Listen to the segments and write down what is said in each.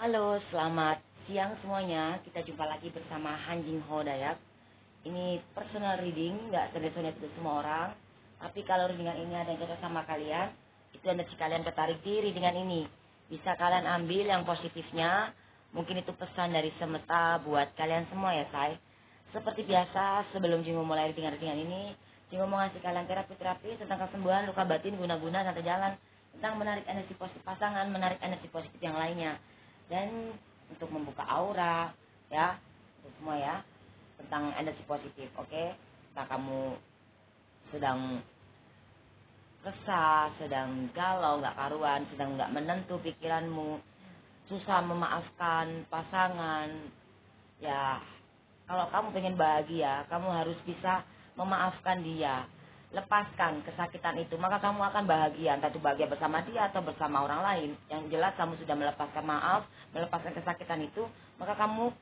Halo, selamat siang semuanya. Kita jumpa lagi bersama Hanjing Ho Dayak. Ini personal reading, nggak terdesain untuk semua orang. Tapi kalau readingan ini ada yang cocok sama kalian, itu energi kalian tertarik di readingan ini. Bisa kalian ambil yang positifnya. Mungkin itu pesan dari semesta buat kalian semua ya, say. Seperti biasa, sebelum Jingo mulai readingan ini, Jingo mau ngasih kalian terapi-terapi tentang kesembuhan luka batin guna-guna tata jalan, tentang menarik energi positif pasangan, menarik energi positif yang lainnya, dan untuk membuka aura ya, untuk semua ya, tentang energi positif. Oke, entah kamu sedang resah, sedang galau nggak karuan, sedang nggak menentu pikiranmu, susah memaafkan pasangan ya, kalau kamu pengen bahagia kamu harus bisa memaafkan dia, lepaskan kesakitan itu, maka kamu akan bahagia, entah itu bahagia bersama dia atau bersama orang lain. Yang jelas kamu sudah melepaskan maaf, melepaskan kesakitan itu, maka kamu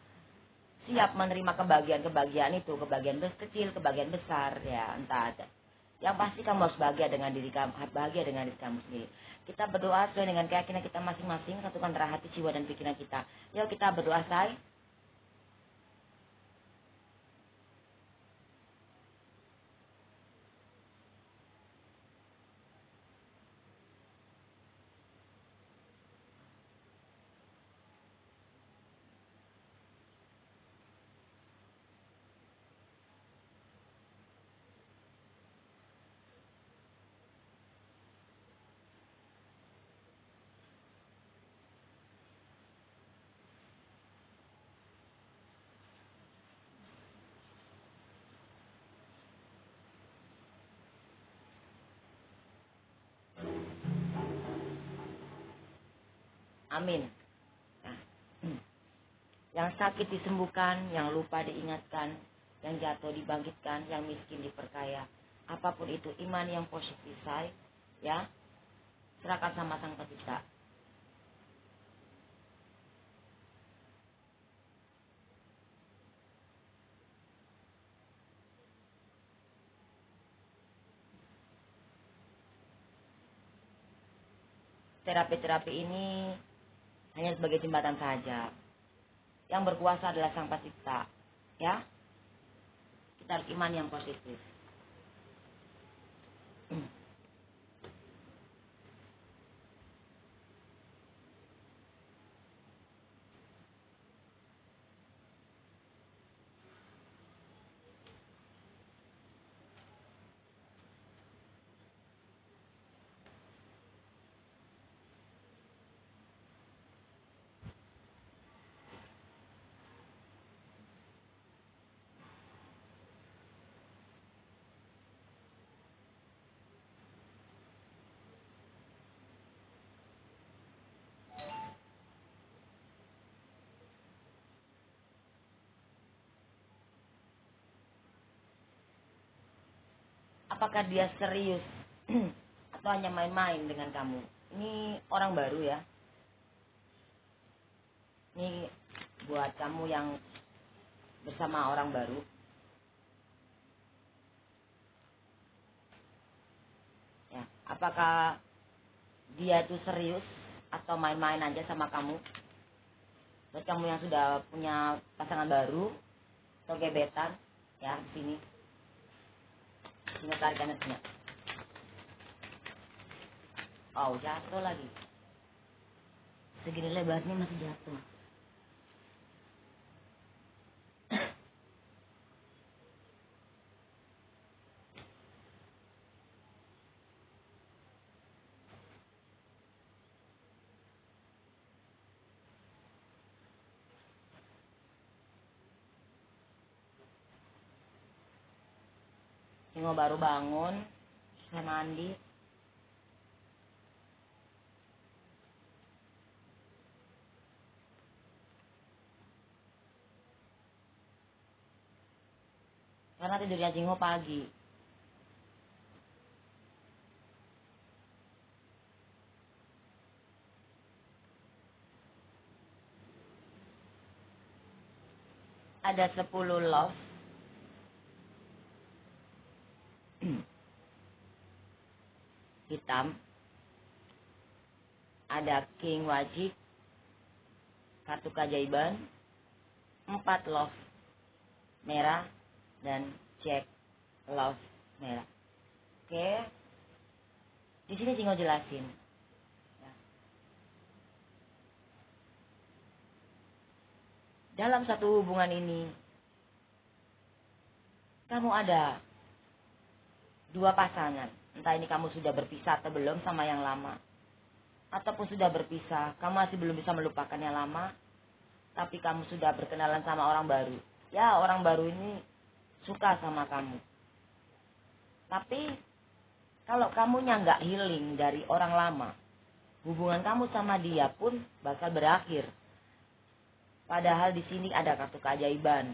siap menerima kebahagiaan itu, kebahagiaan kecil, kebahagiaan besar ya, entah ada. Yang pasti kamu harus bahagia dengan diri kamu, bahagia dengan diri kamu sendiri. Kita berdoa sesuai dengan keyakinan kita masing-masing, satukan antara hati, jiwa, dan pikiran kita. Yuk kita berdoa, say. Amin. Nah, yang sakit disembuhkan, yang lupa diingatkan, yang jatuh dibangkitkan, yang miskin diperkaya. Apapun itu, iman yang positif, say, ya, serahkan sama Sang Pencipta. Terapi-terapi ini hanya sebagai jembatan saja. Yang berkuasa adalah Sang Pencipta, ya. Kita harus iman yang positif. Apakah dia serius atau hanya main-main dengan kamu? Ini orang baru ya. Ini buat kamu yang bersama orang baru. Ya, apakah dia itu serius atau main-main aja sama kamu? Buat kamu yang sudah punya pasangan baru atau gebetan, ya di sini. Sini tarik energinya. Oh, jatuh lagi. Segini lebarnya masih jatuh. Singo baru bangun, saya mandi. Karena tidurnya Jingo pagi. Ada 10 love. Hitam. Ada king wajib. kartu keajaiban, 4 love merah, dan Jack love merah. Oke, di sini Jingo jelasin. Ya. Dalam satu hubungan ini, kamu ada 2 pasangan. Entah ini kamu sudah berpisah atau belum sama yang lama, ataupun sudah berpisah, kamu masih belum bisa melupakan yang lama, tapi kamu sudah berkenalan sama orang baru. Ya, orang baru ini suka sama kamu. Tapi kalau kamunya nggak healing dari orang lama, hubungan kamu sama dia pun bakal berakhir. Padahal di sini ada kartu keajaiban.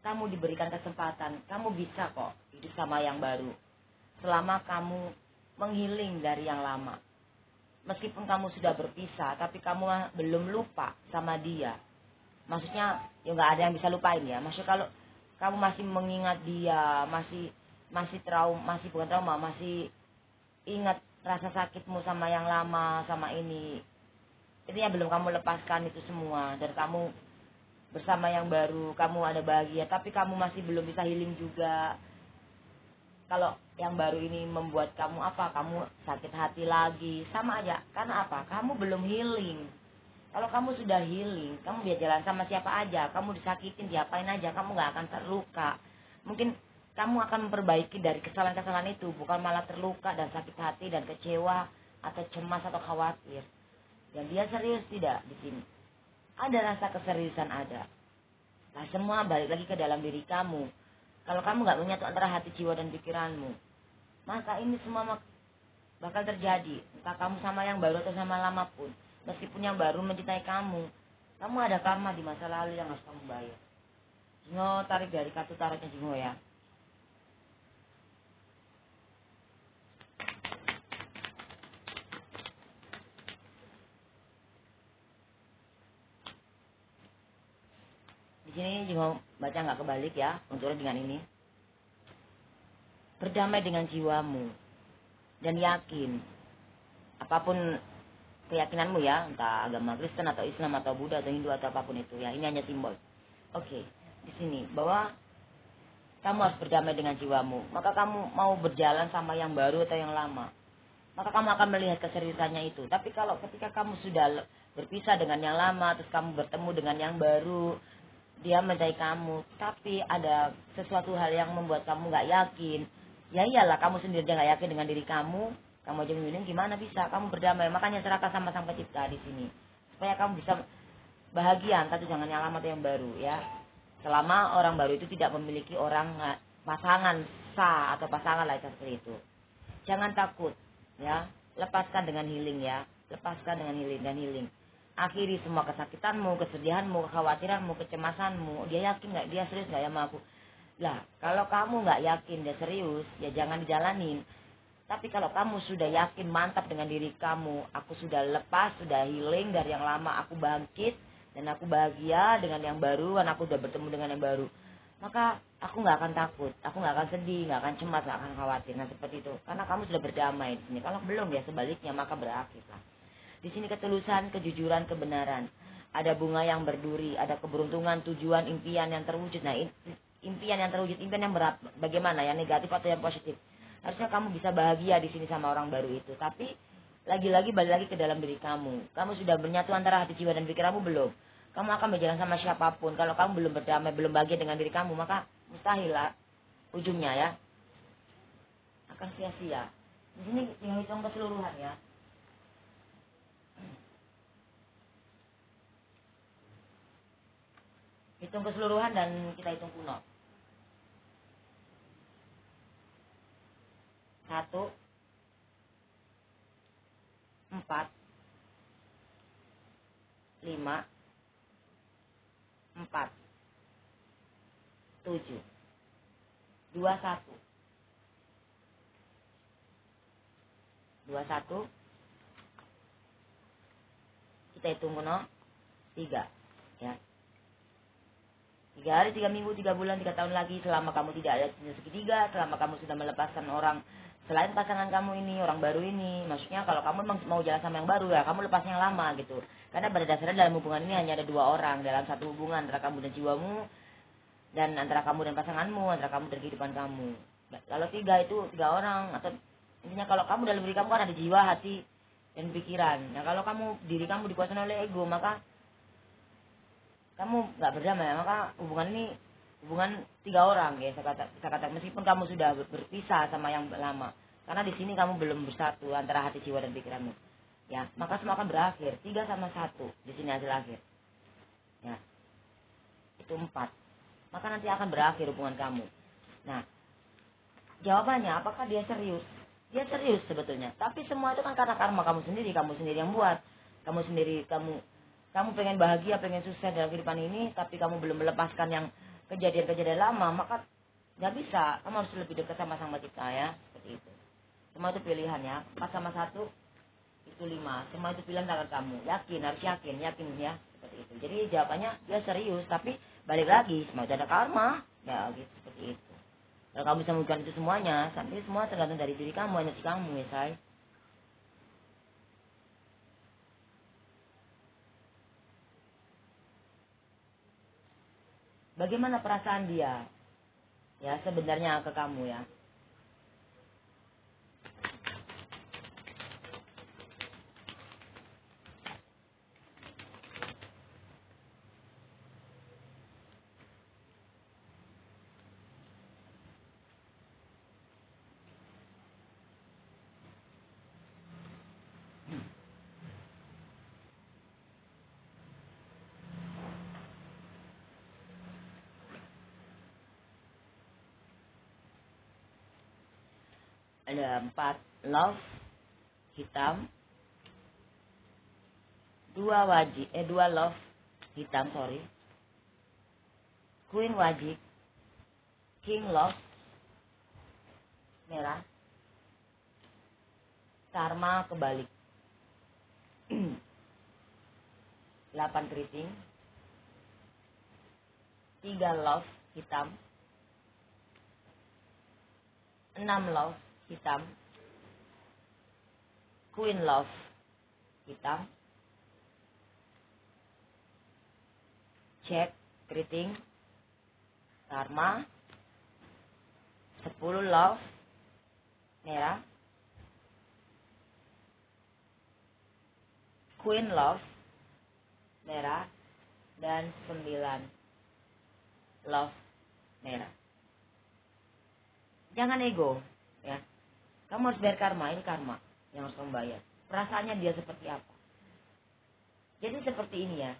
Kamu diberikan kesempatan, kamu bisa kok hidup sama yang baru. Selama kamu menghealing dari yang lama. Meskipun kamu sudah berpisah, tapi kamu belum lupa sama dia. Maksudnya, ya nggak ada yang bisa lupain ya. Maksudnya kalau kamu masih mengingat dia, masih trauma, masih bukan trauma, masih ingat rasa sakitmu sama yang lama, sama ini. Intinya belum kamu lepaskan itu semua. Dan kamu bersama yang baru, kamu ada bahagia, tapi kamu masih belum bisa healing juga. Kalau yang baru ini membuat kamu apa? Kamu sakit hati lagi. Sama aja. Karena apa? Kamu belum healing. Kalau kamu sudah healing, kamu bisa jalan sama siapa aja. Kamu disakitin, diapain aja. Kamu gak akan terluka. Mungkin kamu akan memperbaiki dari kesalahan-kesalahan itu. Bukan malah terluka dan sakit hati dan kecewa. Atau cemas atau khawatir. Dan dia serius tidak di sini. Ada rasa keseriusan ada. Nah, semua balik lagi ke dalam diri kamu. Kalau kamu gak menyatu antara hati, jiwa, dan pikiranmu, maka ini semua bakal terjadi. Entah kamu sama yang baru atau sama lama pun. Meskipun yang baru mencintai kamu, kamu ada karma di masa lalu yang harus kamu bayar. Jingo tarik dari kartu tarotnya Jingo ya. Di sini Jingo baca nggak kebalik ya untuk dengan ini. Berdamai dengan jiwamu dan yakin apapun keyakinanmu ya, entah agama Kristen atau Islam atau Buddha atau Hindu atau apapun itu ya, ini hanya simbol. Oke, di sini bahwa kamu harus berdamai dengan jiwamu. Maka kamu mau berjalan sama yang baru atau yang lama, maka kamu akan melihat keseriusannya itu. Tapi kalau ketika kamu sudah berpisah dengan yang lama, terus kamu bertemu dengan yang baru, dia mencintai kamu, tapi ada sesuatu hal yang membuat kamu nggak yakin. Ya iyalah, kamu sendiri aja nggak yakin dengan diri kamu aja memilih, gimana bisa kamu berdamai? Makanya serahkan sama Sang Pencipta di sini, supaya kamu bisa bahagia, entah itu jangan yang lama atau yang baru ya. Selama orang baru itu tidak memiliki orang pasangan sah atau pasangan lain seperti itu. Jangan takut ya, lepaskan dengan healing ya, lepaskan dengan healing dan healing. Akhiri semua kesakitanmu, kesedihanmu, kekhawatiranmu, kecemasanmu. Dia yakin nggak? Dia serius nggak ya sama aku? Lah, kalau kamu nggak yakin dia serius, ya jangan dijalanin. Tapi kalau kamu sudah yakin, mantap dengan diri kamu, aku sudah lepas, sudah healing dari yang lama, aku bangkit, dan aku bahagia dengan yang baru, dan aku sudah bertemu dengan yang baru. Maka aku nggak akan takut, aku nggak akan sedih, nggak akan cemas, nggak akan khawatir. Nah seperti itu, karena kamu sudah berdamai di sini. Kalau belum ya sebaliknya, maka berakhirlah. Di sini ketulusan, kejujuran, kebenaran. Ada bunga yang berduri, ada keberuntungan, tujuan, impian yang terwujud. Nah, impian yang terwujud, impian yang bagaimana? Yang negatif atau yang positif? Harusnya kamu bisa bahagia di sini sama orang baru itu. Tapi lagi-lagi balik lagi ke dalam diri kamu. Kamu sudah menyatu antara hati, jiwa, dan pikiranmu belum? Kamu akan berjalan sama siapapun. Kalau kamu belum berdamai, belum bahagia dengan diri kamu, maka mustahil lah ujungnya ya. Akan sia-sia. Di sini hitung keseluruhan ya. Hitung keseluruhan dan kita hitung kuno. 1, 4, 5, 4, 7, 2, 1. 21. Kita hitung kuno 3 ya. 3 hari, 3 minggu, 3 bulan, 3 tahun lagi, selama kamu tidak ada segitiga, selama kamu sudah melepaskan orang Selain pasangan kamu ini, orang baru ini, maksudnya kalau kamu memang mau jalan sama yang baru ya, kamu lepas yang lama gitu. Karena pada dasarnya dalam hubungan ini hanya ada dua orang dalam satu hubungan, antara kamu dan jiwamu, dan antara kamu dan pasanganmu, antara kamu dan kehidupan kamu. Kalau tiga itu tiga orang, atau intinya kalau kamu dalam diri kamu kan ada jiwa, hati, dan pikiran. Nah kalau diri kamu dikuasai oleh ego, maka kamu nggak berdamai. Maka hubungan ini hubungan tiga orang ya, saya kata meskipun kamu sudah berpisah sama yang lama, karena di sini kamu belum bersatu antara hati, jiwa, dan pikiranmu. Ya, maka semua akan berakhir. 3 sama 1 di sini hasil akhir. Ya, itu 4. Maka nanti akan berakhir hubungan kamu. Nah, jawabannya apakah dia serius? Dia serius sebetulnya. Tapi semua itu kan karena karma kamu sendiri yang buat. Kamu pengen bahagia, pengen sukses dalam kehidupan ini, tapi kamu belum melepaskan yang kejadian-kejadian lama, maka nggak bisa. Kamu harus lebih dekat sama Sang Pencipta ya, seperti itu. Semua itu pilihan ya. 4 sama 1 itu 5. Semua itu pilihan tangan kamu. Harus yakin ya, seperti itu. Jadi jawabannya dia serius, tapi balik lagi semua itu ada karma, ya gitu, seperti itu. Kalau kamu bisa melakukan itu semuanya, sampai semua tergantung dari diri kamu, energi kamu ya say. Bagaimana perasaan dia? Ya sebenarnya ke kamu ya. Ada 4 love hitam, 2 love hitam, Queen wajib, King love merah, karma kebalik. 8 keriting, 3 love hitam, 6 love hitam, Queen love hitam, cek keriting, karma, 10 love merah, Queen love merah, dan 9 love merah. Jangan ego ya. Kamu harus bayar karma, ini karma yang harus kamu bayar. Perasaannya dia seperti apa? Jadi seperti ini ya.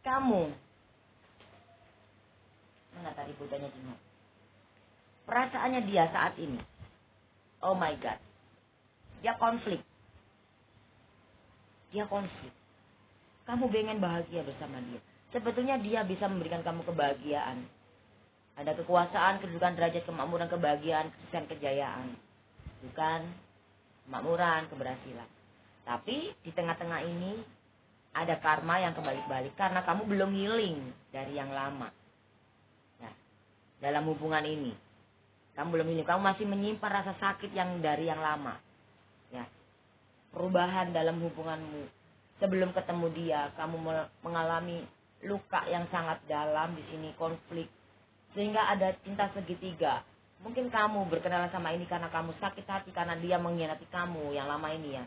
Kamu mana tadi bocahnya Cina? Perasaannya dia saat ini, oh my god, dia konflik. Kamu pengen bahagia bersama dia. Sebetulnya dia bisa memberikan kamu kebahagiaan. Ada kekuasaan, kedudukan, derajat, kemakmuran, kebahagiaan, kesuksesan, kejayaan. Bukan kemakmuran, keberhasilan. Tapi di tengah-tengah ini ada karma yang kebalik-balik. Karena kamu belum healing dari yang lama. Nah, dalam hubungan ini. Kamu belum healing. Kamu masih menyimpan rasa sakit yang dari yang lama. Ya. Perubahan dalam hubunganmu. Sebelum ketemu dia, kamu mengalami luka yang sangat dalam di sini, konflik. Sehingga ada cinta segitiga. Mungkin kamu berkenalan sama ini karena kamu sakit hati, karena dia mengkhianati kamu yang lama ini ya.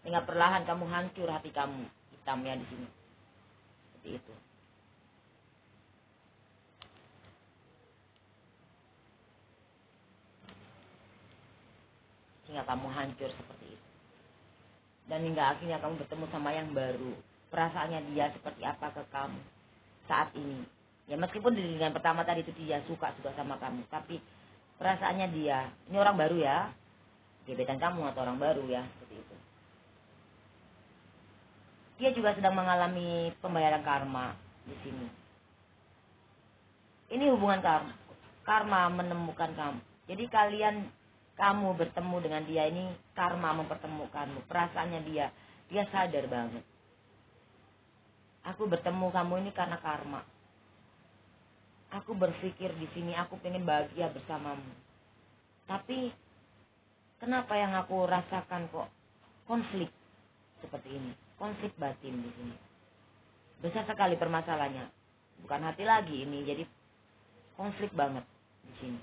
Sehingga perlahan kamu hancur hati kamu. Hitamnya di sini. Seperti itu. Sehingga kamu hancur seperti itu. Dan hingga akhirnya kamu bertemu sama yang baru. Perasaannya dia seperti apa ke kamu saat ini. Ya meskipun di lingkungan pertama tadi itu dia suka sama kamu, tapi perasaannya dia, ini orang baru ya, gebetan kamu atau orang baru ya, seperti itu. Dia juga sedang mengalami pembayaran karma di sini. Ini hubungan karma. Karma menemukan kamu. Jadi kamu bertemu dengan dia ini, karma mempertemukanmu. Perasaannya dia sadar banget. Aku bertemu kamu ini karena karma. Aku berpikir di sini aku pengen bahagia bersamamu. Tapi Kenapa yang aku rasakan kok konflik seperti ini? Konflik batin di sini. Besar sekali permasalahannya. Bukan hati lagi ini, jadi konflik banget di sini.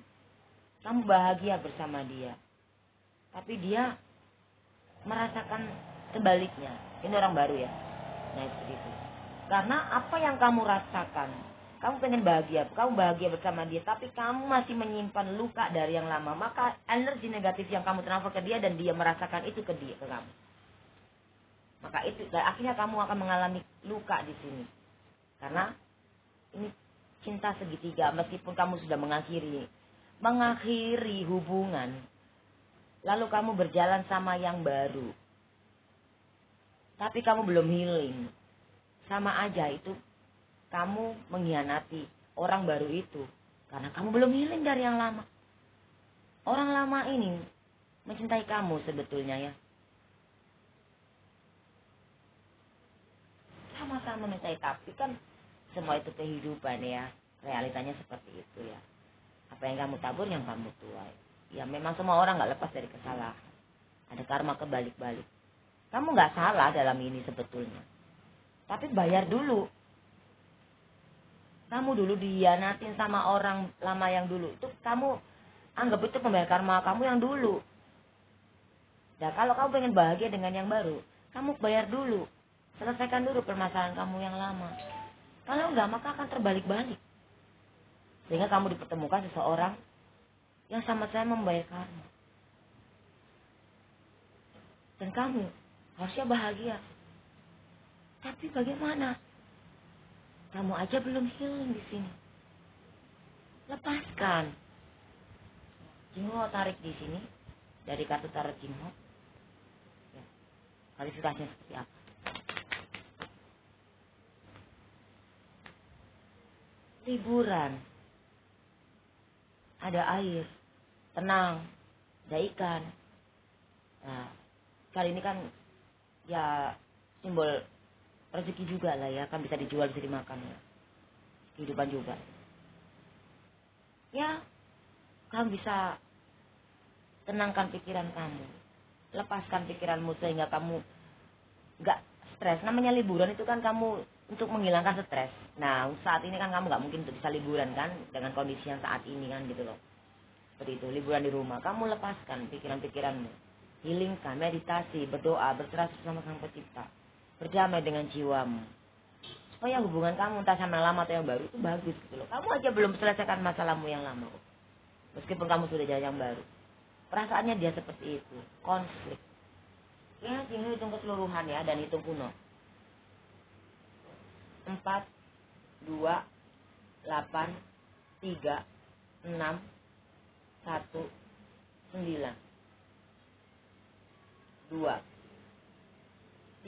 Kamu bahagia bersama dia, tapi dia merasakan sebaliknya. Ini orang baru ya. Nah, seperti itu. Karena apa yang kamu rasakan, kamu pengen bahagia, kamu bahagia bersama dia, tapi kamu masih menyimpan luka dari yang lama. Maka energi negatif yang kamu transfer ke dia dan dia merasakan itu ke dia, ke kamu. Maka itu, dan akhirnya kamu akan mengalami luka di sini. Karena ini cinta segitiga, meskipun kamu sudah mengakhiri hubungan, lalu kamu berjalan sama yang baru, tapi kamu belum healing. Sama aja itu kamu mengkhianati orang baru itu, karena kamu belum healing dari yang lama. Orang lama ini mencintai kamu sebetulnya ya. Sama-sama mencintai, tapi kan semua itu kehidupan ya. Realitanya seperti itu ya. Apa yang kamu tabur yang kamu tuai. Ya memang semua orang gak lepas dari kesalahan. Ada karma kebalik-balik. Kamu gak salah dalam ini sebetulnya. Tapi bayar dulu. Kamu dulu dihianatin sama orang lama yang dulu. Itu kamu anggap itu pembayar karma kamu yang dulu. Nah kalau kamu pengen bahagia dengan yang baru, kamu bayar dulu. Selesaikan dulu permasalahan kamu yang lama. Kalau enggak, maka akan terbalik-balik. Sehingga kamu dipertemukan seseorang yang sama-sama membayar karma. Dan kamu harusnya bahagia. Tapi bagaimana? Kamu aja belum healing di sini. Lepaskan. Jinho tarik di sini dari kartu tarot Jinho. Ya. Kualifikasinya seperti apa? Liburan. Ada air, tenang, ada ikan. Nah, kali ini kan ya simbol rezeki juga lah ya, kan bisa dijual, bisa dimakan ya. Kehidupan juga. Ya, kamu bisa tenangkan pikiran kamu. Lepaskan pikiranmu sehingga kamu gak stres. Namanya liburan itu kan kamu untuk menghilangkan stres. Nah, saat ini kan kamu gak mungkin untuk bisa liburan kan dengan kondisi yang saat ini kan gitu loh. Seperti itu, liburan di rumah. Kamu lepaskan pikiran-pikiranmu. Healingkan, meditasi, berdoa, berserah sama Sang Pencipta. Berdamai dengan jiwamu. Supaya hubungan kamu entah sama yang lama atau yang baru itu bagus gitu loh. Kamu aja belum selesaikan masalahmu yang lama. Meskipun kamu sudah jalan yang baru. Perasaannya dia seperti itu. Konflik. Ya, Jinho hitung keseluruhan ya dan hitung kuno. 4, 2, 8, 3, 6, 1, 9, 2,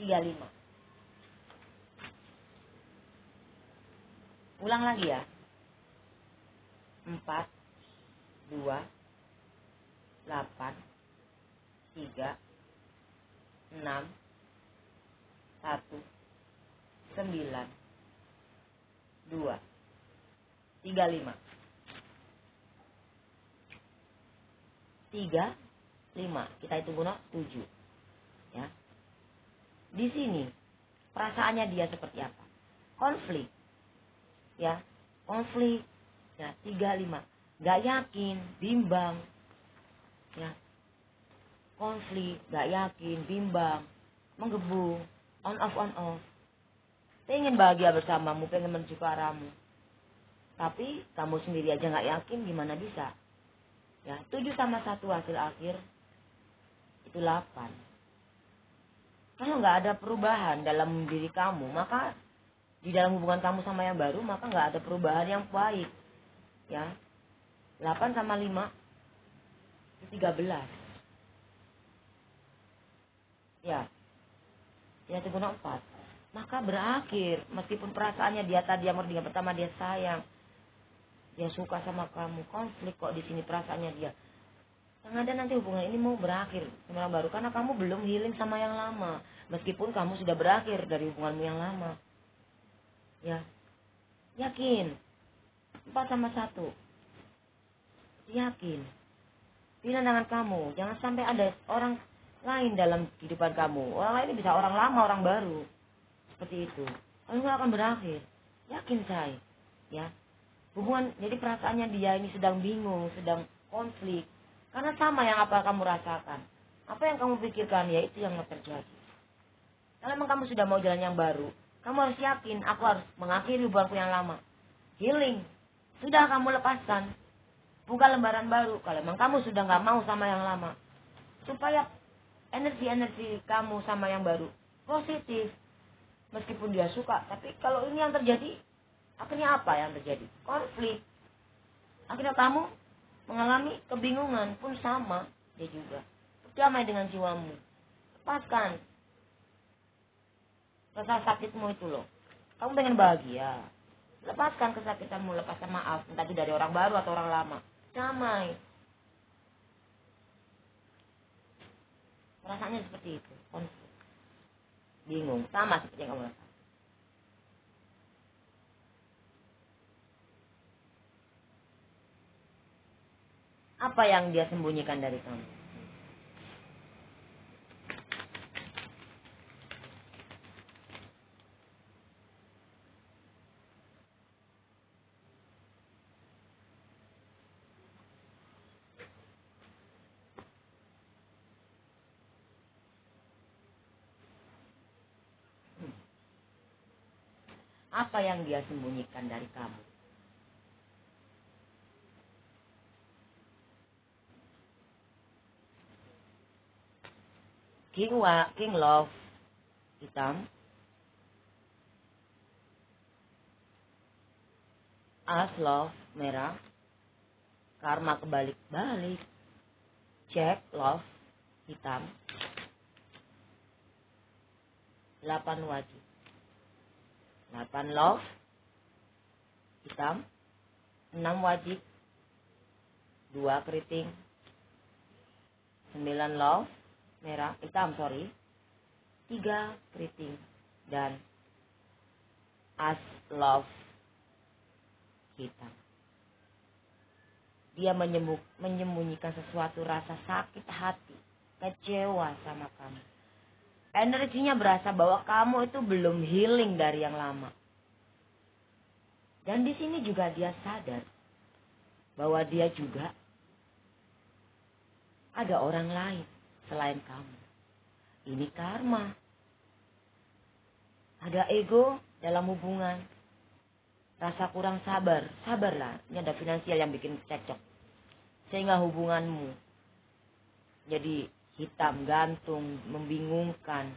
3, 5. Ulang lagi ya. 4, 2, 8, 3, 6, 1, 9, 2, 3, 5. 3, 5. Kita hitung kuno 7. Ya. Di sini perasaannya dia seperti apa? Konflik. Ya, konflik. Ya, 3, 5. Gak yakin, bimbang. Ya. Konflik, gak yakin, bimbang, menggebu, on off. Pengen bahagia bersamamu, pengen menuju ke arahmu. Tapi kamu sendiri aja gak yakin, gimana bisa? Ya, 7 sama 1 hasil akhir itu 8. Kalau nggak ada perubahan dalam diri kamu, maka di dalam hubungan kamu sama yang baru, maka nggak ada perubahan yang baik. Ya, 8 sama 5 itu 13. Ya, dia tunggu 4. Maka berakhir, meskipun perasaannya dia tadi yang pertama dia sayang, dia suka sama kamu, konflik kok di sini perasaannya dia. Yang ada nanti hubungan ini mau berakhir sama yang baru karena kamu belum healing sama yang lama, meskipun kamu sudah berakhir dari hubunganmu yang lama. Ya, yakin. 4 sama 1. Yakin. pilihan tangan kamu. Jangan sampai ada orang lain dalam kehidupan kamu. Orang lain ini bisa orang lama, orang baru. Seperti itu. Lalu nggak akan berakhir. Yakin saya. Ya. Hubungan, jadi perasaannya dia ini sedang bingung, sedang konflik. Karena sama yang apa kamu rasakan. Apa yang kamu pikirkan, ya itu yang terjadi. Kalau memang kamu sudah mau jalan yang baru, kamu harus yakin, aku harus mengakhiri hubunganku yang lama. Healing. Sudah kamu lepaskan. Buka lembaran baru. Kalau memang kamu sudah nggak mau sama yang lama. Supaya energi-energi kamu sama yang baru positif. Meskipun dia suka. Tapi kalau ini yang terjadi, akhirnya apa yang terjadi? Konflik. Akhirnya kamu mengalami kebingungan pun sama. Dia juga. Berdamai dengan jiwamu. Lepaskan rasa sakitmu itu loh. Kamu pengen bahagia. Lepaskan kesakitanmu. Lepaskan maaf. Entah itu dari orang baru atau orang lama. Damai. Rasanya seperti itu. Konflik. Bingung. Sama seperti yang kamu rasakan. Apa yang dia sembunyikan dari kamu? Apa yang dia sembunyikan dari kamu? King Love hitam, As Love merah, Karma kebalik-balik, Jack Love hitam, 8 wajib, 8 Love hitam, 6 wajib, 2 keriting, 9 Love merah, hitam 3 keriting, dan As Love hitam. Dia menyembunyikan sesuatu rasa sakit hati, kecewa sama kamu. Energinya berasa bahwa kamu itu belum healing dari yang lama. Dan di sini juga dia sadar bahwa dia juga ada orang lain selain kamu. Ini karma. Ada ego dalam hubungan. Rasa kurang sabar. Sabarlah. Ini ada finansial yang bikin cekcok. Sehingga hubunganmu jadi hitam, gantung, membingungkan.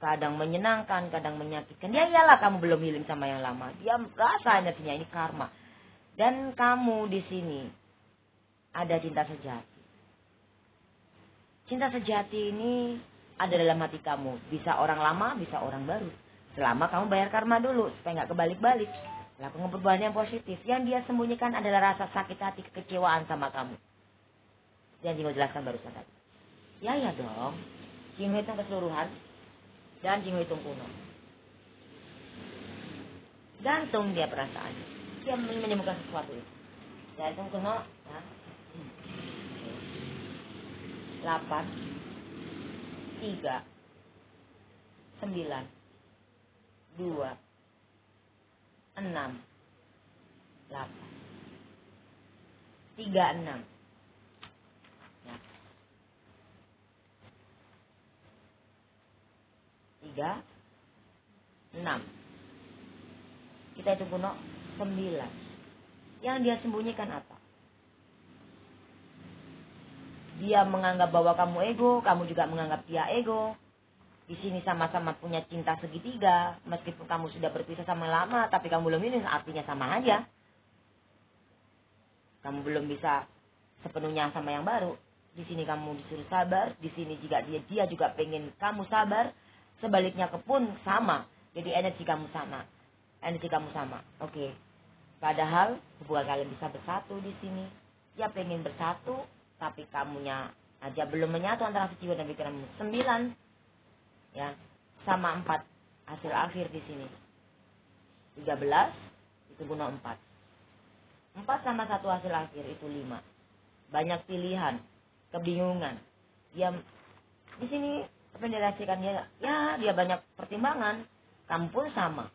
Kadang menyenangkan, kadang menyakitkan. Ya iyalah kamu belum healing sama yang lama. Dia rasa energinya ini karma. Dan kamu di sini ada cinta sejati. Cinta sejati ini ada dalam hati kamu. Bisa orang lama, bisa orang baru. Selama kamu bayar karma dulu, supaya nggak kebalik-balik. Lakukan perubahan yang positif. Yang dia sembunyikan adalah rasa sakit hati, kekecewaan sama kamu. Yang Jingo jelaskan barusan tadi. Ya dong. Jingo hitung keseluruhan. Dan Jingo hitung kuno. Gantung dia perasaannya. Dia menemukan sesuatu itu. Dan hitung kuno. Ya. 8, 3, 9, 2, 6, 8, 36. Ya. 3, 6. Kita hitung kuno 9. Yang dia sembunyikan apa? Dia menganggap bahwa kamu ego, kamu juga menganggap dia ego. Di sini sama-sama punya cinta segitiga. Meskipun kamu sudah berpisah sama lama, tapi kamu belum ini artinya sama aja. Kamu belum bisa sepenuhnya sama yang baru. Di sini kamu disuruh sabar, di sini juga dia juga pengen kamu sabar. Sebaliknya pun sama. Jadi energi kamu sama. Energi kamu sama. Oke. Padahal hubungan kalian bisa bersatu di sini. Dia pengen bersatu, tapi kamunya aja belum menyatu antara jiwa dan pikiranmu. 9 ya sama 4 hasil akhir di sini. 13 itu guna 4. 4 sama 1 hasil akhir itu 5. banyak pilihan, kebingungan. Dia di sini apa yang dirasakan dia? Ya, dia banyak pertimbangan. Kamu pun sama.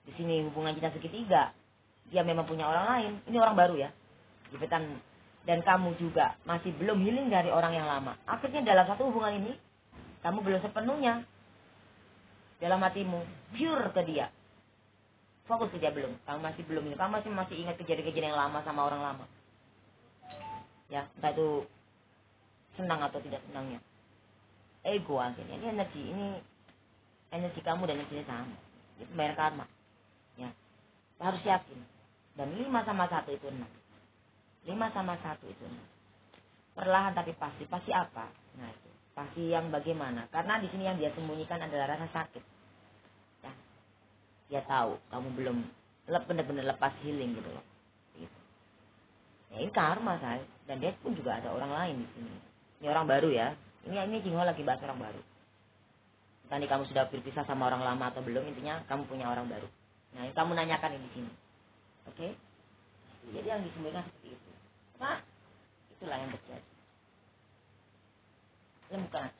Di sini hubungan cinta segitiga. Dia memang punya orang lain. Ini orang baru ya. Gebetan. Dan kamu juga masih belum healing dari orang yang lama. Akhirnya dalam satu hubungan ini, kamu belum sepenuhnya dalam hatimu pure ke dia. Fokus ke dia belum. Kamu masih belum ini. Kamu masih ingat kejadian-kejadian yang lama sama orang lama. Ya, entah itu senang atau tidak senangnya. Ego akhirnya. Ini energi kamu dan energi sama. Ini pembayar karma. Ya, harus yakin. Dan 5 sama 1 itu 6. 5 sama 1 itu 6. Perlahan tapi pasti. Pasti apa? Nah itu. Pasti yang bagaimana? Karena di sini yang dia sembunyikan adalah rasa sakit. Ya. Dia tahu kamu belum benar-benar lepas healing gitu loh. Gitu. Ya, ini karma saya. Dan dia pun juga ada orang lain di sini. Ini orang baru ya. Ini Jingho lagi bahas orang baru. Tadi kamu sudah berpisah sama orang lama atau belum? Intinya kamu punya orang baru. Nah, kamu nanyakan ini di sini. Oke? Jadi yang disembunyikan seperti itu. Nah, itulah yang terjadi. Lembukan hati.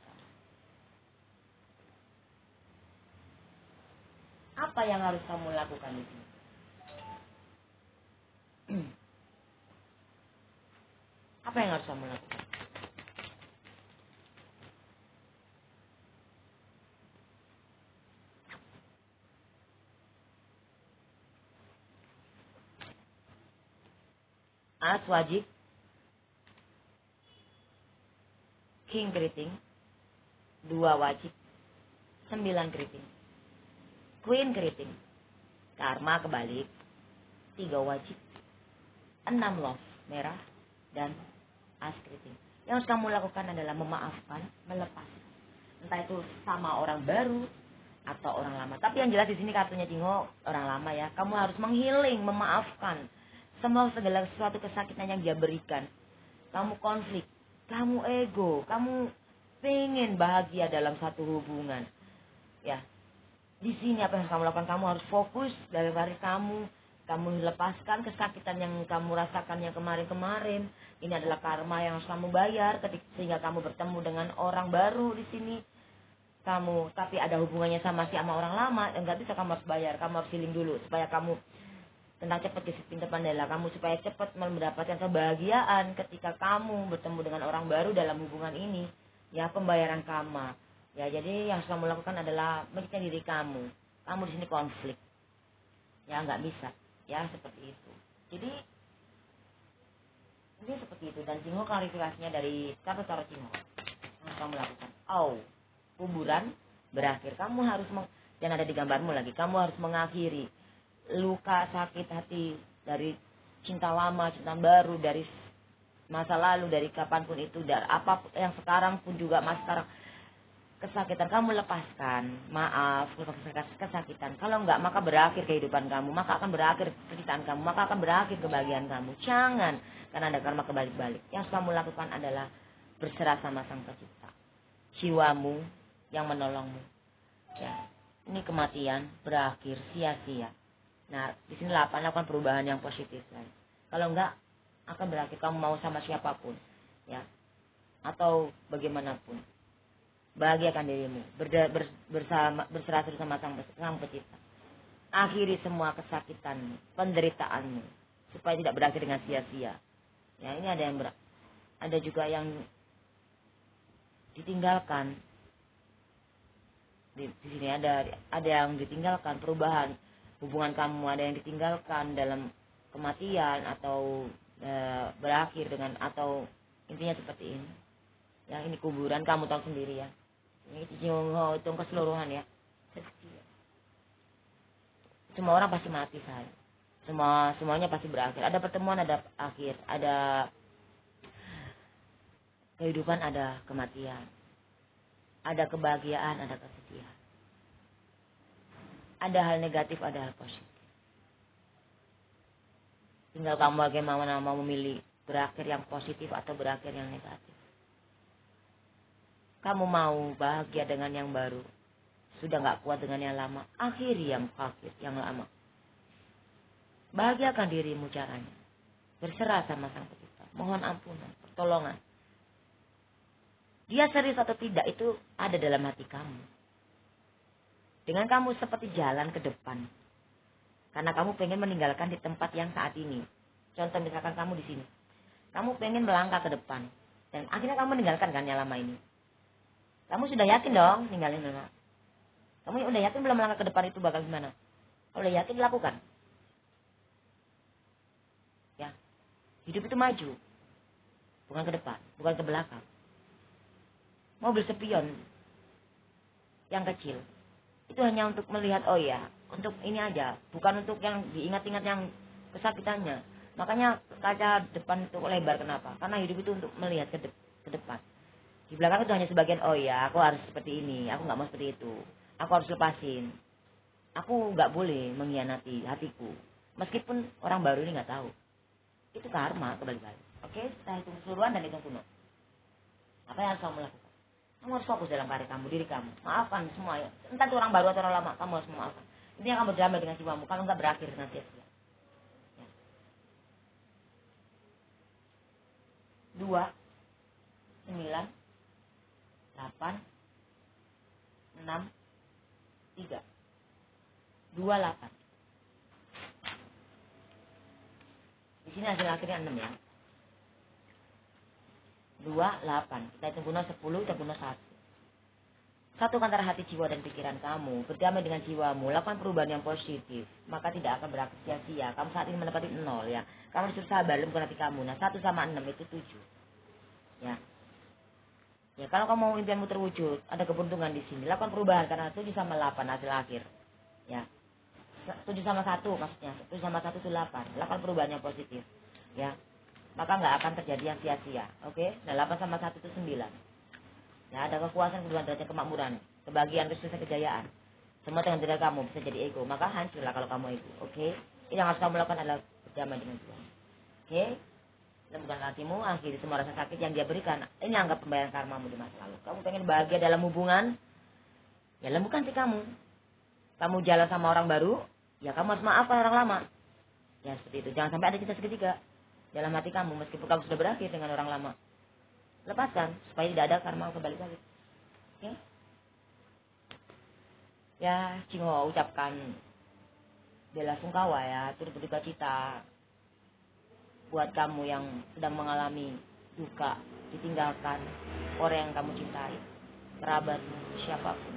Apa yang harus kamu lakukan di sini? Apa yang harus kamu lakukan? As wajib, king keriting, 2 wajib, 9 keriting, queen keriting, karma kebalik, 3 wajib, 6 love merah, dan as keriting. Yang harus kamu lakukan adalah memaafkan, melepaskan. Entah itu sama orang baru atau orang lama. Tapi yang jelas di sini kartunya Jingho orang lama ya. Kamu harus menghealing, memaafkan semua segala sesuatu kesakitan yang dia berikan. Kamu konflik, kamu ego, kamu pengen bahagia dalam satu hubungan. Ya, di sini apa yang kamu lakukan? Kamu harus fokus dalam karir kamu. Kamu lepaskan kesakitan yang kamu rasakan yang kemarin-kemarin. Ini adalah karma yang harus kamu bayar sehingga kamu bertemu dengan orang baru di sini. Kamu tapi ada hubungannya sama orang lama, enggak bisa, kamu harus bayar. Kamu harus healing dulu supaya kamu tentang cepat disiplin pandela kamu supaya cepat mendapatkan kebahagiaan ketika kamu bertemu dengan orang baru dalam hubungan ini. Ya, pembayaran karma. Ya, jadi yang harus kamu lakukan adalah mencintai diri kamu. Kamu di sini konflik. Ya, nggak bisa. Ya, seperti itu. Jadi ini seperti itu. Dan Jingho klarifikasinya dari kartu tarot Jingho. Yang kamu lakukan. Kuburan berakhir. Kamu harus dan ada di gambarmu lagi. Kamu harus mengakhiri luka sakit hati dari cinta lama, cinta baru, dari masa lalu, dari kapanpun itu, dari apapun yang sekarang pun juga mas sekarang kesakitan kamu lepaskan, maaf, kesakitan. Kalau enggak maka berakhir kehidupan kamu, maka akan berakhir penderitaan kamu, maka akan berakhir kebahagiaan kamu. Jangan, karena ada karma kebalik-balik. Yang kamu lakukan adalah berserah sama Sang Pencipta, jiwamu yang menolongmu. Ya, ini kematian berakhir sia-sia. Nah, di sini 8 lakukan perubahan yang positif. Kalau enggak akan berakhir kamu mau sama siapapun, ya, atau bagaimanapun. Bahagiakan dirimu, berserah sama Sang Pencipta. Akhiri semua kesakitanmu, penderitaanmu, supaya tidak berakhir dengan sia-sia. Ya, ini ada juga yang ditinggalkan. Di sini ada yang ditinggalkan, perubahan hubungan kamu, ada yang ditinggalkan dalam kematian atau berakhir dengan, atau intinya seperti ini. Yang ini kuburan, kamu tahu sendiri ya. Ini hitung keseluruhan ya. Semua orang pasti mati, saya. Semuanya pasti berakhir. Ada pertemuan, ada akhir, ada kehidupan, ada kematian. Ada kebahagiaan, ada kesedihan. Ada hal negatif, ada hal positif. Tinggal kamu bagaimana mau memilih berakhir yang positif atau berakhir yang negatif. Kamu mau bahagia dengan yang baru, sudah gak kuat dengan yang lama, akhiri yang akhir, yang lama. Bahagiakan dirimu caranya. Berserah sama Sang Pencipta. mohon ampunan, pertolongan. Dia serius atau tidak itu ada dalam hati kamu. Dengan kamu seperti jalan ke depan. Karena kamu pengen meninggalkan di tempat yang saat ini. Contoh misalkan kamu di sini. Kamu pengen melangkah ke depan. Dan akhirnya kamu meninggalkan kan yang lama ini. Kamu sudah yakin dong ninggalin lama. Kamu udah yakin belum melangkah ke depan itu bakal gimana? Kalau udah yakin lakukan. Ya. Hidup itu maju. Bukan ke depan, bukan ke belakang. Mobil spion yang kecil itu hanya untuk melihat, oh ya, untuk ini aja, bukan untuk yang diingat-ingat yang kesakitannya. Makanya kaca depan itu lebar, kenapa? Karena hidup itu untuk melihat ke depan. Di belakang itu hanya sebagian, oh ya, aku harus seperti ini, aku nggak mau seperti itu, aku harus lepasin, aku nggak boleh mengkhianati hatiku, meskipun orang baru ini nggak tahu. Itu karma kembali-balik. Oke, kita hitung keseluruhan dan hitung kuno. Apa yang harus kamu lakukan? Kamu harus fokus dalam karir kamu, diri kamu. Maafkan semua ya. Entah itu orang baru atau orang lama, kamu harus memaafkan. Intinya kamu berdamai dengan jiwamu. Kalau enggak berakhir dengan sia-sia. Ya. 2, 9, 8, 6, 3, 2, 8. Di sini hasil akhirnya 6 ya. 2, 8. Kita hitung kuno 10, kita kuno 1. Satukan antara hati, jiwa, dan pikiran kamu. Berdamai dengan jiwamu. Lakukan perubahan yang positif. Maka tidak akan berakhir sia-sia. Kamu saat ini mendapati 0 ya. Kamu disuruh sabar, bukan hati kamu. Nah, 1 sama 6 itu 7. Ya. Ya, kalau kamu mau impianmu terwujud, ada keberuntungan di sini. Lakukan perubahan karena 7 sama 8 hasil akhir. Ya. 7 sama 1 maksudnya. 7 sama 1 itu 8. Lakukan perubahan yang positif. Ya. Maka nggak akan terjadi yang sia-sia. Oke? Nah, 8 sama 1 itu 9. Ya, ada kekuasaan, kedua derajat kemakmuran, kebahagiaan, kesuksesan, kejayaan. Semua dengan diri kamu bisa jadi ego. Maka hancurlah kalau kamu ego. Oke? Ini yang harus kamu lakukan adalah berdamai dengan Tuhan. Oke? Lembutkan hatimu, akhiri semua rasa sakit yang dia berikan. Ini anggap pembayaran karmamu di masa lalu. Kamu pengen bahagia dalam hubungan? Ya, lembutkan hati kamu. Kamu jalan sama orang baru? Ya, kamu harus maafkan orang lama. Ya, seperti itu. Jangan sampai ada cinta segitiga dalam hati kamu meskipun kamu sudah berakhir dengan orang lama. Lepaskan supaya tidak ada karma kembali-balik. Oke? Ya, Cingo ucapkan bela sungkawa ya, turut berduka cita buat kamu yang sedang mengalami duka, ditinggalkan orang yang kamu cintai, kerabatmu, siapapun.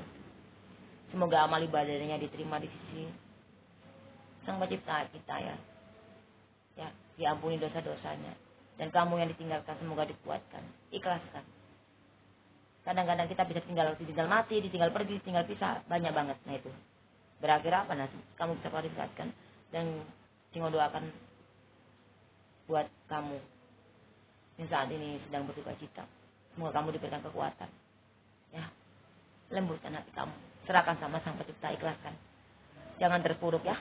Semoga amal ibadahnya diterima di sisi Sang Pencipta kita ya. Ya, diampuni dosa-dosanya. Dan kamu yang ditinggalkan semoga dikuatkan, ikhlaskan. Kadang-kadang kita bisa ditinggal mati, ditinggal pergi, ditinggal pisah, banyak banget. Nah itu berakhir apa? Nah, kamu bisa klarifikasikan. Dan Cingo doakan buat kamu yang saat ini sedang berduka cita, semoga kamu diberikan kekuatan. Ya, lembutkan hati kamu, serahkan sama Sang Pencipta, ikhlaskan. Jangan terpuruk ya.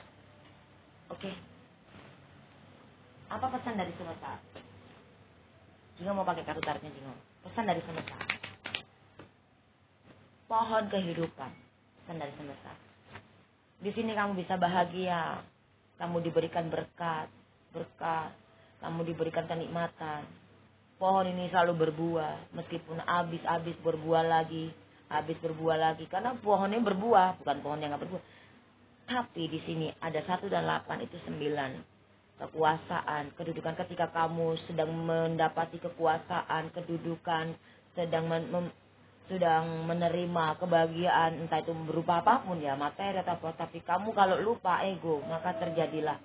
Oke. Apa pesan dari semesta? Jingo mau pakai kartu tarotnya Jingo. Pesan dari semesta. Pohon kehidupan. Pesan dari semesta. Di sini kamu bisa bahagia. Kamu diberikan berkat. Kamu diberikan kenikmatan. Pohon ini selalu berbuah. Meskipun habis berbuah lagi. Habis berbuah lagi. Karena pohonnya berbuah. Bukan pohon yang nggak berbuah. Tapi di sini ada 1 dan 8 itu 9. Kekuasaan, kedudukan ketika kamu sedang mendapati kekuasaan, kedudukan, sedang menerima kebahagiaan, entah itu berupa apapun ya, materi atau apa. Tapi kamu kalau lupa ego, maka terjadilah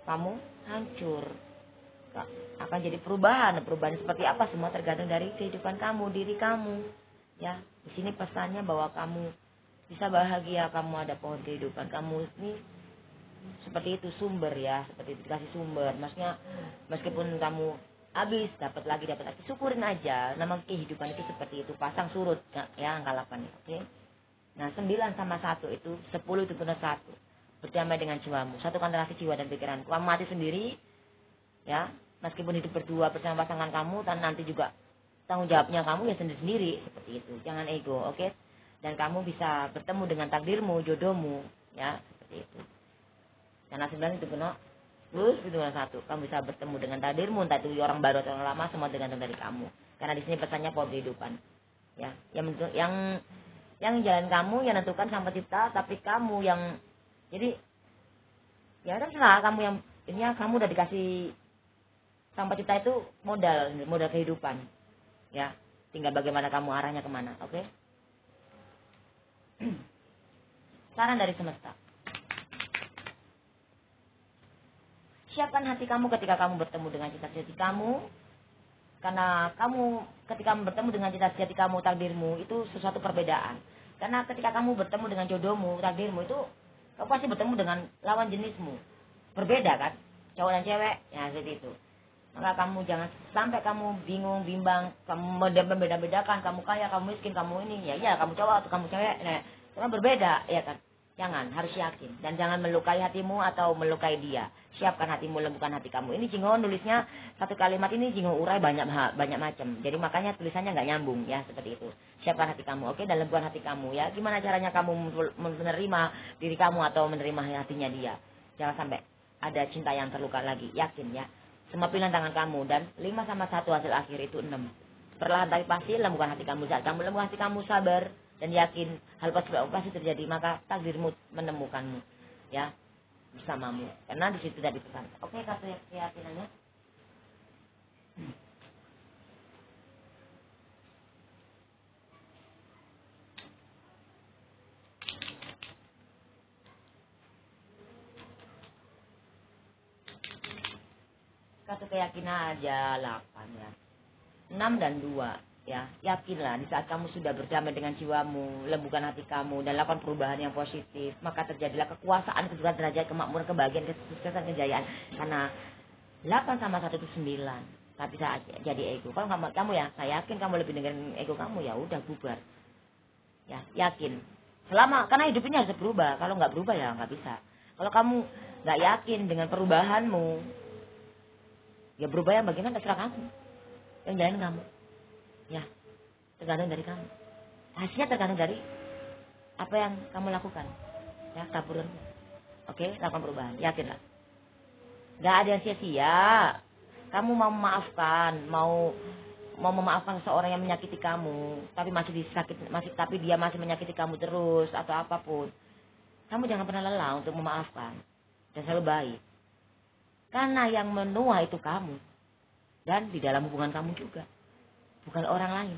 kamu hancur. Akan jadi perubahan seperti apa semua tergantung dari kehidupan kamu, diri kamu. Ya, di sini pesannya bahwa kamu bisa bahagia, kamu ada pohon kehidupan, kamu ini seperti itu sumber ya, seperti itu dikasih sumber. Maksudnya meskipun kamu habis dapat lagi, syukurin aja. Nama kehidupan itu seperti itu, pasang surut ya angka 8 ya. Oke. Nah, 9 sama 1 itu 10 itu benar 1. Berdamai dengan jiwamu, satukan relasi jiwa dan pikiran. Kamu mati sendiri ya, meskipun hidup berdua bersama pasangan kamu, dan nanti juga tanggung jawabnya kamu ya sendiri-sendiri, seperti itu. Jangan ego, oke? Dan kamu bisa bertemu dengan takdirmu, jodohmu ya, seperti itu. Karena 9 itu benar Terus itu nomor satu, kamu bisa bertemu dengan takdirmu, entah itu orang baru atau orang lama, semua tergantung dari kamu. Karena di sini pesannya pola kehidupan. Ya, yang jalan kamu yang tentukan Sang Pencipta, tapi kamu yang jadi ya terserah kamu yang ini ya, kamu udah dikasih Sang Pencipta itu modal kehidupan. Ya, tinggal bagaimana kamu arahnya kemana, oke? Saran dari semesta. Siapkan hati kamu ketika kamu bertemu dengan cita-cita kamu. Karena kamu ketika bertemu dengan cita-cita kamu, takdirmu, itu sesuatu perbedaan. Karena ketika kamu bertemu dengan jodohmu, takdirmu itu, kamu pasti bertemu dengan lawan jenismu. Berbeda kan? Cowok dan cewek, ya seperti itu. Maka kamu jangan sampai kamu bingung, bimbang, kamu membeda-bedakan, kamu kaya, kamu miskin, kamu ini. Ya, kamu cowok atau kamu cewek. Nah, karena berbeda, ya kan? Jangan, harus yakin. Dan jangan melukai hatimu atau melukai dia. Siapkan hatimu, lembutkan hati kamu. Ini Jingho nulisnya satu kalimat ini Jingho urai banyak macam. Jadi makanya tulisannya nggak nyambung ya, seperti itu. Siapkan hati kamu, oke? Dan lembutkan hati kamu ya. Gimana caranya kamu menerima diri kamu atau menerima hatinya dia? Jangan sampai ada cinta yang terluka lagi. Yakin ya. Semua pilihan tangan kamu. Dan 5 sama 1 hasil akhir itu 6. Perlahan tapi pasti lembutkan hati kamu. Saat kamu lembutkan hati kamu, sabar dan yakin hal positif pasti terjadi, maka takdirmu menemukanmu ya, bersamamu. Karena di situ tadi pesan. Oke, kartu keyakinannya. Kartu keyakinan aja 8 ya. 6 dan 2 ya. Yakinlah di saat kamu sudah berdamai dengan jiwamu, lembutkan hati kamu dan lakukan perubahan yang positif, maka terjadilah kekuasaan, kesukaan, derajat, kemakmuran, kebahagiaan, kesuksesan, kejayaan. Karena 8 sama 1 itu 9. Tapi saat jadi ego. Kalau kamu ya, saya yakin kamu lebih dengan ego kamu, ya udah bubar. Ya, yakin. Selama karena hidup ini harus berubah. Kalau nggak berubah ya nggak bisa. Kalau kamu nggak yakin dengan perubahanmu, ya berubah ya bagaimana, terserah kamu. Yang jalan kamu. Ya, tergantung dari kamu. Hasilnya tergantung dari apa yang kamu lakukan. Ya, taburan. Oke, lakukan perubahan. Yakinlah. Gak ada yang sia-sia. Kamu mau memaafkan, mau memaafkan seseorang yang menyakiti kamu, tapi tapi dia masih menyakiti kamu terus atau apapun. Kamu jangan pernah lelah untuk memaafkan dan selalu baik. Karena yang menua itu kamu dan di dalam hubungan kamu juga, bukan orang lain.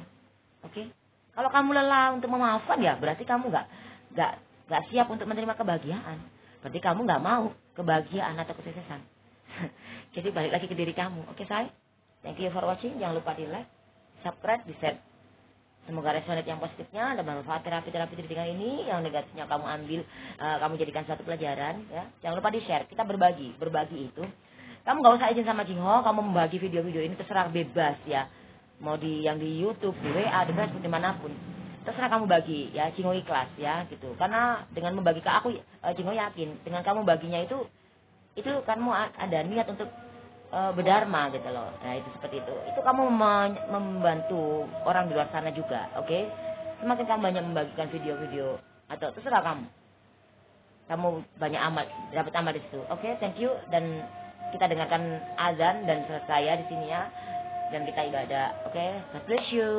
Oke? Kalau kamu lelah untuk memaafkan, ya berarti kamu nggak siap untuk menerima kebahagiaan. Berarti kamu nggak mau kebahagiaan atau kesuksesan. Jadi balik lagi ke diri kamu. Oke, say? Thank you for watching. Jangan lupa di like, subscribe, di share. Semoga resonate yang positifnya dan bermanfaat terapi dengan ini. Yang negatifnya kamu ambil, kamu jadikan satu pelajaran. Ya. Jangan lupa di share. Kita berbagi itu. Kamu nggak usah izin sama Jingho. Kamu membagi video-video ini terserah, bebas ya. Mau yang di YouTube, di WA, di Facebook, dimanapun. Terserah kamu bagi ya. Jingho ikhlas ya gitu. Karena dengan membagi ke aku, Jingho yakin dengan kamu baginya itu kamu ada niat untuk berdharma gitu loh. Nah itu seperti itu. Itu kamu membantu orang di luar sana juga, oke? Semakin kamu banyak membagikan video-video atau terserah kamu. Kamu banyak dapat amal di situ. Oke, thank you, dan kita dengarkan azan dan selesai ya di sini ya. Dan kita ibadah. Oke, God bless you.